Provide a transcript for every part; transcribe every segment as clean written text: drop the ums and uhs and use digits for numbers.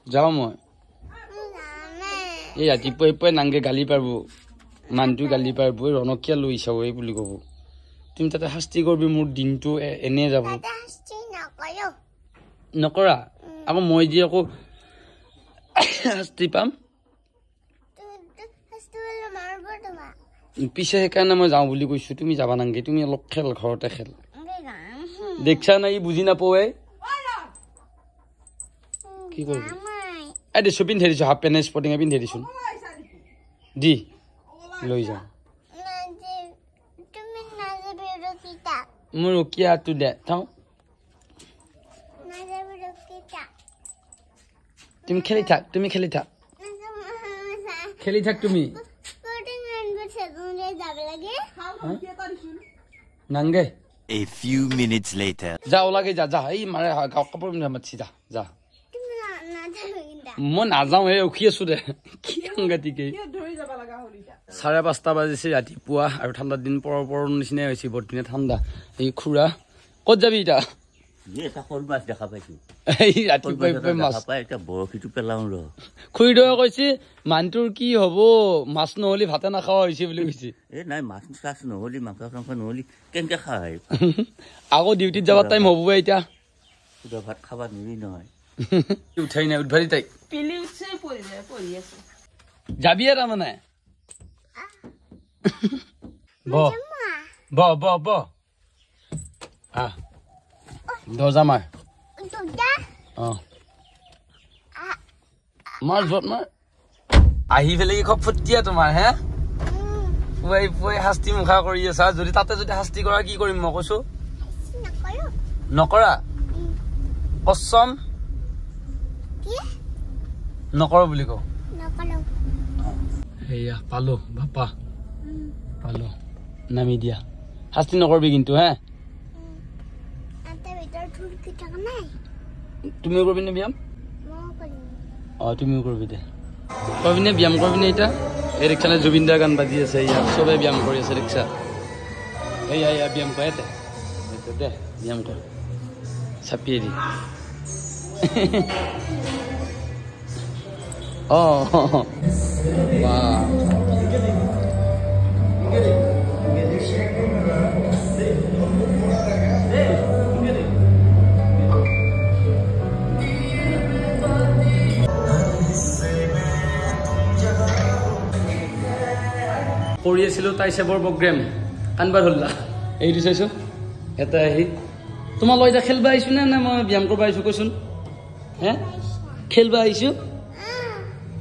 যাওঁ মই এই ৰাতিপুৱাই পুৱাই নাংগে গালি পাৰিব মানটো গালি পাৰিব ৰণকিয়া লৈ চাব এই বুলি ক'ব তুমি তাতে শাস্তি কৰিবি মোৰ দিনটো এনে যাব নকৰা আকৌ মই যি আকৌ শাস্তি পাম পিছে সেইকাৰণে মই যাওঁ বুলি কৈছো তুমি যাবা নাংগে তুমি অলপ খেল ঘৰতে খেল দেখছা না ই বুজি নাপাৱে কি কৰিবি এই দেছো পিন্ধি দিছো হাফ পেণ্ট স্পৰ্টিং পিন্ধি দিছো দি লৈ যাওঁ মোৰ ৰকিয়াটো দে চাওঁ তুমি খেলি থাক তুমি নাংগে A few minutes later. যা ওলাগে যা এই মাৰে কাপোৰ মাতছি যা মই নাযাওঁ এই ৰখি আছো দে কি সাংঘাতিকে 5:30 বাজিছে ৰাতিপুৱা আৰু ঠাণ্ডা দিন পৰৰ নিচিনাই হৈছে বৰ ধুনীয়া ঠাণ্ডা এই খুৰা ক'ত যাবি এতিয়া এটা সৰু মাছ দেখা পাইছো এই ৰাতিপুৱা মাছ পাই এটা বৰশীটো পেলাও ৰ খুৰীদৰে কৈছে মানটোৰ কি হ'ব মাছ নহলি ভাতে নাখাৱা হৈছে বুলি কৈছে এ নাই মাছ চাছ নহলি মাংস নহলি কেনকে খাই আকৌ ডিউটিত যাব টাইম হ'ব এতিয়া সুদা ভাত খাবা নৰি নহয় উঠাই নাই উঠবাৰি তাই পিলি উঠছে পৰি আছে যাবি তাৰমানে ব দৰ্জা মাৰ মাৰ যত মাৰ আহি পেলাই খুব ফুটিয়া তোমাৰ হে পুৱাই শাস্তি মুখা কৰি আছা যদি তাতে যদি শাস্তি কৰা কি কৰিম মই কৈছো নকৰা কসম নকৰ বুলি কওঁ সেয়া পালো বাপা পালো নামি দিয়া শাস্তি নকৰবি কিন্তু হে তুমিও কৰিবি নে ব্যায়াম তুমিও কৰিবি দে কৰিবি নে ব্যায়াম কৰিবি নে এতিয়া এই ৰিক্সানে জুবিনদাৰ গান বাজি আছে ইয়াত চবে ব্যায়াম কৰি আছে ৰিক্সা এয়া ব্যায়াম কৰে দে ব্যায়াম কৰ চাপিয়ে দি কৰি আছিলো তাই চেবৰ প্ৰগ্ৰেম কানবাৰ হল্লা এইটো চাইছো এটা আহি তোমাৰ লৈ এতিয়া খেলবা আহিছো নে মই ব্যায়াম কৰিব আহিছো কৈছোন হে খেলবা আহিছো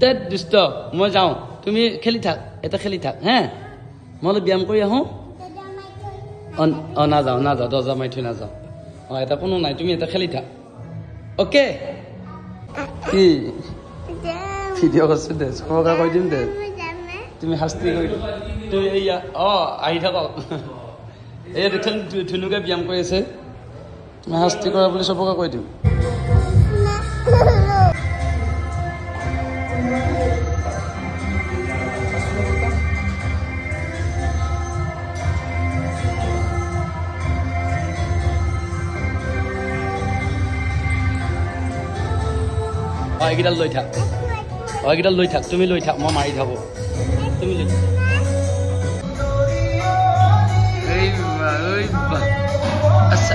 তেত দুষ্ট মই যাওঁ তুমি খেলি থাক এটা খেলি থাক হে মই অলপ ব্যায়াম কৰি আহোঁ নাযাওঁ দৰ্জা মাৰি থৈ নাযাওঁ এটা কোনো নাই তুমি এটা খেলি থাক অ'কে কি ভিডিঅ' কৰিছো দে চবকে কৈ দিম দে তুমি শাস্তি কৰি তুমি এয়া আহি থাকক এয়া দেখোন ধুনুকে ব্যায়াম কৰি আছে তুমি শাস্তি কৰা বুলি চবকে কৈ দিম এইকেইডাল লৈ থাক এইকেইডাল লৈ থাক তুমি লৈ থাক মই মাৰি থাকো তুমি লৈ থাক আচ্ছা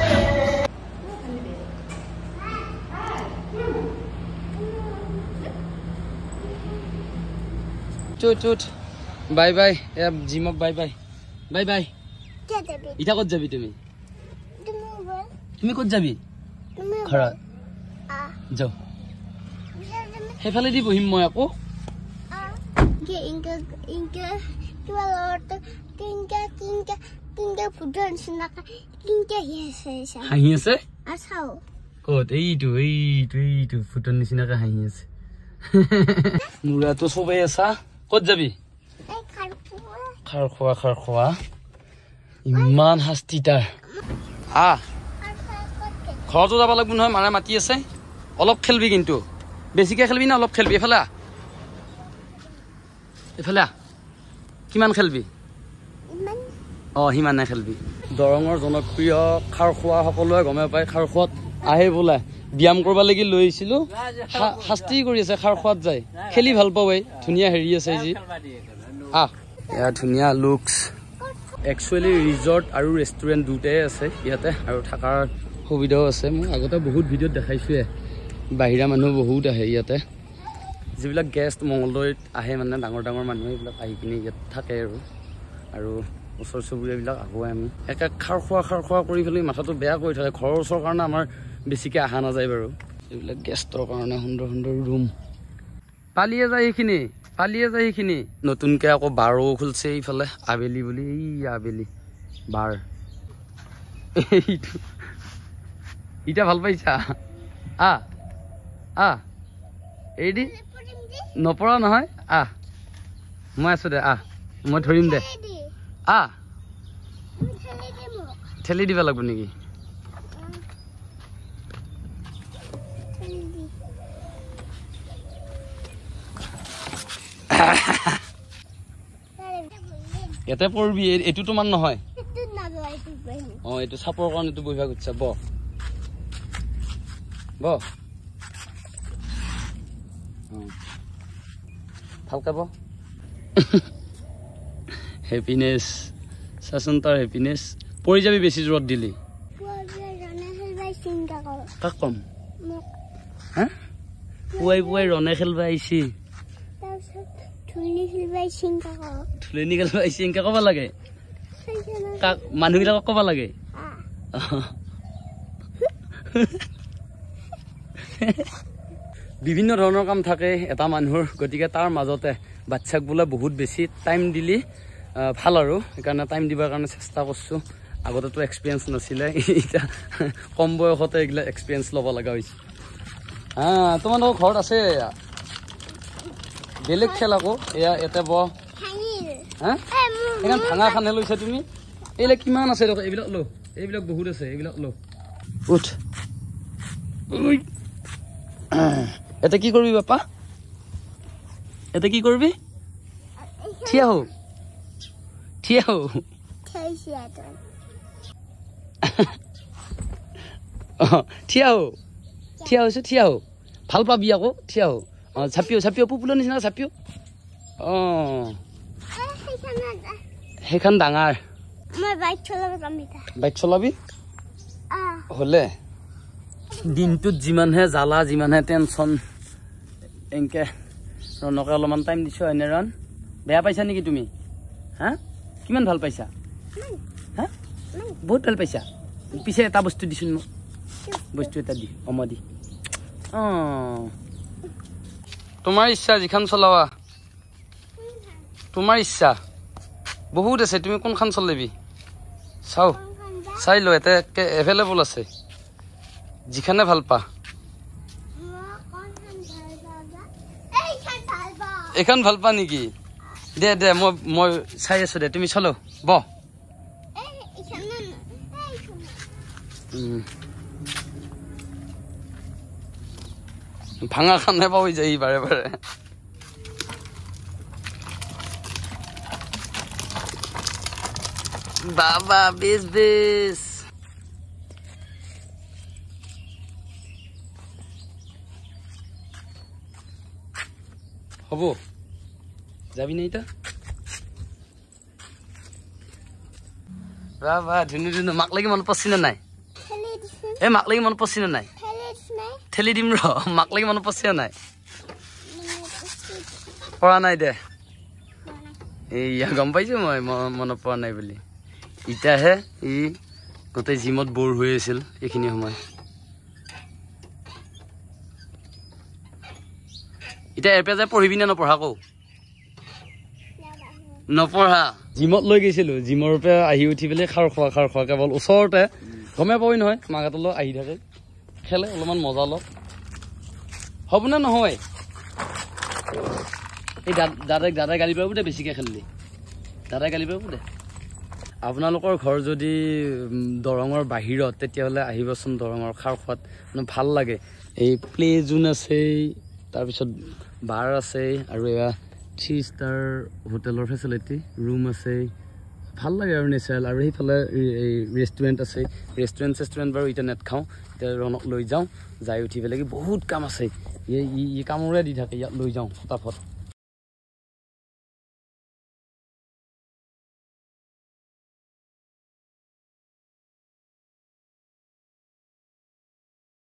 চুট বাই বাই জিমক বাই বাই এতিয়া ক'ত যাবি তুমি ক'ত যাবি ঘৰত যাও সেইফালে দি বহিম মই আকৌ হাঁহি আছে ক'ত এইটো ফুটৰ নিচিনাকে হাঁহি আছে মুৰাটো চবেই আছা ক'ত যাবি খাৰ খোৱা ইমান শাস্তি তাৰ ঘৰতো যাব লাগিব নহয় মাৰে মাতি আছে অলপ খেলবি কিন্তু বেছিকে খেলবি না অলপ খেলবি এইফালে কিমান খেলবি সিমানে খেলবি দৰঙৰ জনপ্ৰিয় খাৰ খোৱা সকলোৱে গমে পায় খাৰ খোৱাত আহে বোলে ব্যায়াম কৰিব লাগি লৈ আহিছিলোঁ শাস্তি কৰি আছে খাৰ খোৱাত যায় খেলি ভাল পাওঁ এই ধুনীয়া হেৰি আছে যি এয়া ধুনীয়া লুকছ একচুৱেলি ৰিজৰ্ট আৰু ৰেষ্টুৰেণ্ট দুটাই আছে ইয়াতে আৰু থকাৰ সুবিধাও আছে মই আগতে বহুত ভিডিঅ'ত দেখাইছোঁৱে বাহিৰা মানুহ বহুত আহে ইয়াতে যিবিলাক গেষ্ট মংগলদৈত আহে মানে ডাঙৰ ডাঙৰ মানুহ এইবিলাক আহি কিনে ইয়াত থাকে আৰু ওচৰ চুবুৰীয়াবিলাক আগুৱাই আমি একে খাৰ খোৱা কৰি পেলাই মাথাটো বেয়া কৰি থাকে ঘৰৰ ওচৰৰ কাৰণে আমাৰ বেছিকৈ অহা নাযায় বাৰু এইবিলাক গেষ্টৰ কাৰণে সুন্দৰ সুন্দৰ ৰুম পালিয়ে যায় সেইখিনি নতুনকৈ আকৌ বাৰো খুলিছে এইফালে আবেলি বুলি এই আবেলি বাৰ এইটো এতিয়া ভাল পাইছা এই দি নপৰা নহয় মই আছোঁ দে মই ধৰিম দে ঠেলি দিব লাগিব নেকি ইয়াতে পৰবি এইটো তোমাৰ নহয় এইটো চাপৰ কাৰণে এইটো বহিবা খুজিছা ভালকে হেপিনেছ চাচোন তাৰ হেপিনেছ পৰি যাবি বেছি জোৰত দিলি কাক কম পুৱাই ৰনে খেলবা আহিছি ধুলনি খেলবা আহিছি এনেকে ক'ব লাগে কাক মানুহবিলাকক ক'ব লাগে বিভিন্ন ধৰণৰ কাম থাকে এটা মানুহৰ গতিকে তাৰ মাজতে বাচ্ছাক বোলে বহুত বেছি টাইম দিলি ভাল আৰু সেইকাৰণে টাইম দিবৰ কাৰণে চেষ্টা কৰিছোঁ আগতেতো এক্সপিৰিয়েঞ্চ নাছিলে এতিয়া কম বয়সতে এইগিলা এক্সপিৰিয়েঞ্চ ল'ব লগা হৈছে তোমালোকৰ ঘৰত আছে বেলেগ খেল আকৌ এয়া ইয়াতে সেইখন ভাঙা খানে লৈছা তুমি এইবিলাক কিমান আছে এইবিলাক বহুত আছে এইবিলাক উঠ এটা কি কৰিবি বাপা এটা কি কৰিবি থিয়া হও থিয়া হও ভাল পাবি আকৌ থিয়া হও চাপিও পুপুলৰ নিচিনা চাপিও সেইখন ডাঙৰ বাইক চলাবি হলে দিনটোত যিমানহে জ্বালা যিমানহে টেনচন এনেকে ৰণকে অলপমান টাইম দিছো হয়নে ৰণ বেয়া পাইছা নেকি তুমি কিমান ভাল পাইছা বহুত ভাল পাইছা পিছে এটা বস্তু দিছোন মোক বস্তু এটা দি দি তোমাৰ ইচ্ছা যিখন চলাবা তোমাৰ ইচ্ছা বহুত আছে তুমি কোনখন চলাবি চাই লো এটা এভেইলেবল আছে যিখানে ভাল পা এইখন ভাল পা নেকি দে মই চাই আছো দে তুমি চলো ভাঙা খানে পাবি যায় বাৰে বাবা বেশ হব যাবি না এটা বাবা ধুনু মাক লাগি মন পছছি না নাই মাক লাগি মন পছছি না নাই ঠেলি দিম মাক লাগি মন পছছি না নাই পৰা নাই দে এইয়া গম পাইছো মই মনত পৰা নাই বুলি ইটাহে গোটেই জিমত বৰ হৈ আছিল এইখিনি সময় এতিয়া এপে যে পঢ়িবি না নপঢ়া কও নপঢ়া জিমত লৈ গৈছিলো জিমৰ পৰা আহি উঠি পেলাই খাৰ খোৱা কেৱল ওচৰতে গমে পাবি নহয় মাগাতলৈ আহি থাকে খেলে অলপমান মজা লওক হ'ব নে নহয় এই দাদাই গালি পাব দে বেছিকৈ খেলিলি দাদাই গালি পাব দে আপোনালোকৰ ঘৰ যদি দৰঙৰ বাহিৰত তেতিয়াহ'লে আহিবচোন দৰঙৰ খাৰ খোৱাত মানে ভাল লাগে এই প্লে জোন আছে তাৰপিছত বাৰ আছে আৰু এয়া 3 ষ্টাৰ হোটেলৰ ফেচিলিটি ৰুম আছে ভাল লাগে আৰু নেচাৰেল আৰু সেইফালে এই ৰেষ্টুৰেণ্ট আছে ৰেষ্টুৰেণ্ট বাৰু এতিয়া নেট খাওঁ এতিয়া ৰণক লৈ যাওঁ যাই উঠি পেলাই বহুত কাম আছে ই কামোৰে দি থাকে ইয়াত লৈ যাওঁ ফটাফট